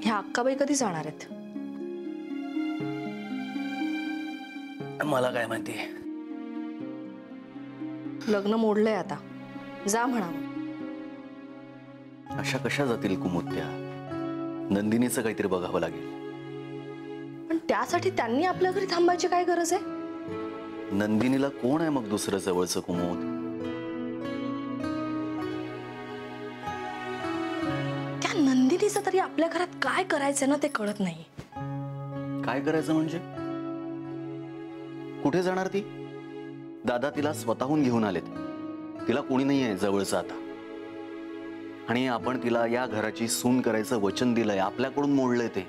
ह्या अक्काबाई कधी जाणार आहेत? मला काय माहिती. लग्न मोडलंय आता, जा म्हणावं. अशा कशा जातील कुमुद्या? नंदिनीचं काहीतरी बघावं लागेल. पण त्यासाठी त्यांनी आपल्या घरी थांबायची काय गरज आहे? नंदिनीला कोण आहे मग दुसरं जवळचं कुमुद? त्या नंदिनीचं तरी आपल्या घरात काय करायचं ना ते कळत नाही. काय करायचं म्हणजे? कुठे जाणार ती? दादा तिला स्वतःहून घेऊन आलेत. तिला कोणी नाही आहे जवळचं आता. आणि आपण तिला या घराची सून करायचं वचन दिलंय, आपल्याकडून मोडलंय ते.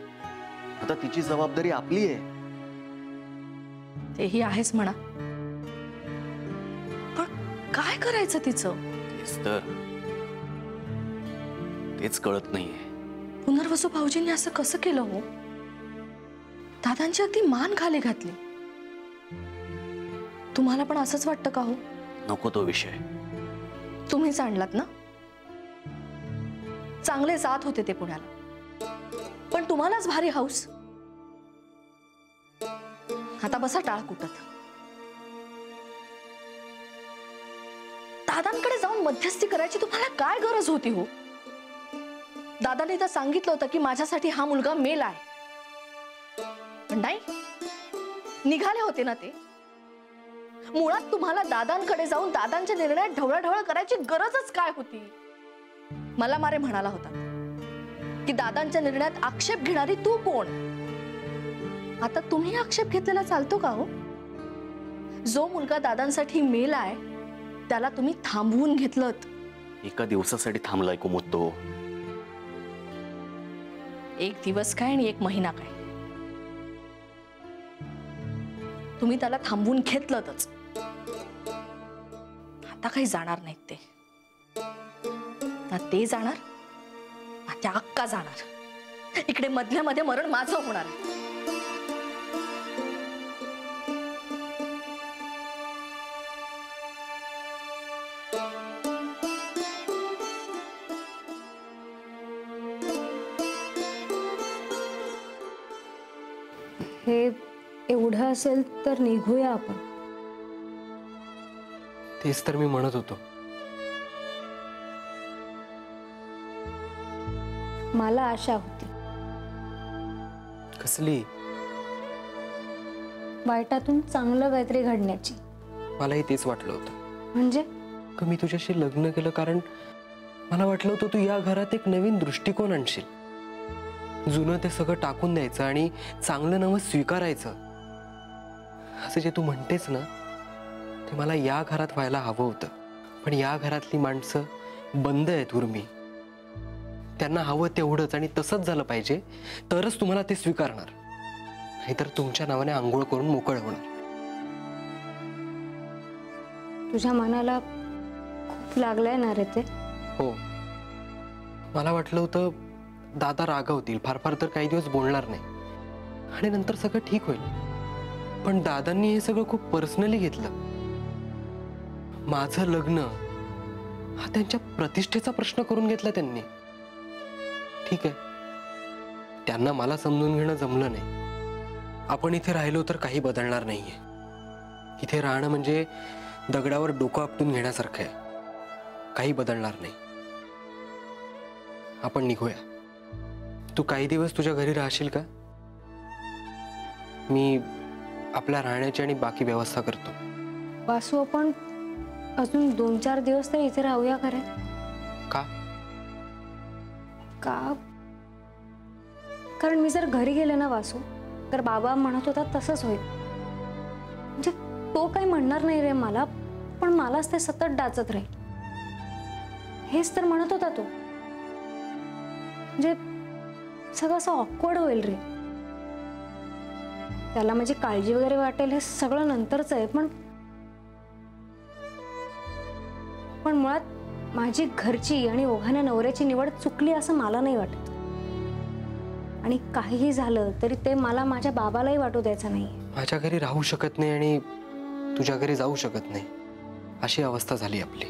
आता तिची जबाबदारी आपली आहे. तेही आहेच म्हणा, पण काय करायचं तिचं? तेच कळत नाहीये. पुनर्वसू भाऊजींनी असं कसं केलं हो? दादांची अगदी मान खाली घातली. तुम्हाला पण असंच वाटतं का हो? नको तो विषय. तुम्हीच आणलात ना. चांगले जात होते ते पुण्याला, पण तुम्हालाच भारी हाऊस. आता बसा टाळ कुटत. दादांकडे जाऊन मध्यस्थी करायची तुम्हाला काय गरज होती हो? दादाने तर सांगितलं होतं की माझ्यासाठी हा मुलगा मेला आहे, पण नाही, निघाले होते ना ते. मुळात तुम्हाला दादांकडे जाऊन दादांच्या निर्णयात ढवळाढवळ करायची गरजच काय होती? मला मारे म्हणाला होता की दादांच्या निर्णयात आक्षेप घेणारी तू कोण? आता तुम्ही आक्षेप घेतलेला चालतो का हो? जो मुलगा दादांसाठी मेलाय त्याला तुम्ही थांबवून घेतलत. एका दिवसासाठी थांबलाय कुमुद तो. एक दिवस काय आणि एक महिना काय, तुम्ही त्याला थांबवून घेतलंतच. आता काही जाणार नाहीत ते. ना ते जाणार ना त्या अक्का जाणार. इकडे मधल्या मध्ये मरण माझं होणार आहे. हे एवढं असेल तर निघूया आपण. तेच तर मी म्हणत होतो. मला आशा होती. कसली? वाईटातून चांगलं काहीतरी घडण्याची. मलाही तेच वाटलं होतं. म्हणजे मी तुझ्याशी लग्न केलं कारण मला वाटलं होतं तू या घरात एक नवीन दृष्टिकोन आणशील. जुनं ते सगळं टाकून द्यायचं आणि चांगलं नवं स्वीकारायचं. असं जे तू म्हणतेस ना ते मला या घरात व्हायला हवं होतं. पण या घरातली माणसं बंद आहेत उर्मी. त्यांना हवं तेवढंच आणि तसंच झालं पाहिजे तरच तुम्हाला ते स्वीकारणार. नाहीतर तुमच्या नावाने आंघोळ करून मोकळ होणार. तुझ्या मनाला खूप लागलंय ना रे ते? हो. मला वाटलं होतं दादा रागावतील, फार फार तर काही दिवस बोलणार नाही आणि नंतर सगळं ठीक होईल. पण दादांनी हे सगळं खूप पर्सनली घेतलं. माझं लग्न हा त्यांच्या प्रतिष्ठेचा प्रश्न करून घेतला त्यांनी. ठीक आहे, त्यांना मला समजून घेणं जमलं नाही. आपण इथे राहिलो तर काही बदलणार नाहीये. इथे राहणं म्हणजे दगडावर डोकं आपटून घेण्यासारखं आहे. काही बदलणार नाही. आपण निघूया. तू काही दिवस तुझ्या घरी राहशील का? मी आपल्या राहण्याची आणि बाकी व्यवस्था करतो. वासू, आपण अजून 2-4 दिवस तर इथे राहूया खरे. का? कारण मी जर घरी गेले ना वासू तर बाबा म्हणत होता तसंच होईल. म्हणजे तो काही म्हणणार नाही रे मला, पण मलाच ते सतत डाचत राहील. हेच तर म्हणत होता तो. म्हणजे सगळं असं ऑकवर्ड होईल रे. त्याला माझी काळजी वगैरे वाटेल हे सगळं नंतरच आहे, पण मुळात माझी घरची आणि ओघाने नवऱ्याची निवड चुकली असं मला नाही वाटत. आणि काहीही झालं तरी ते मला माझ्या बाबालाही वाटू द्यायचं नाही. माझ्या घरी राहू शकत नाही आणि तुझ्या घरी जाऊ शकत नाही अशी अवस्था झाली आपली.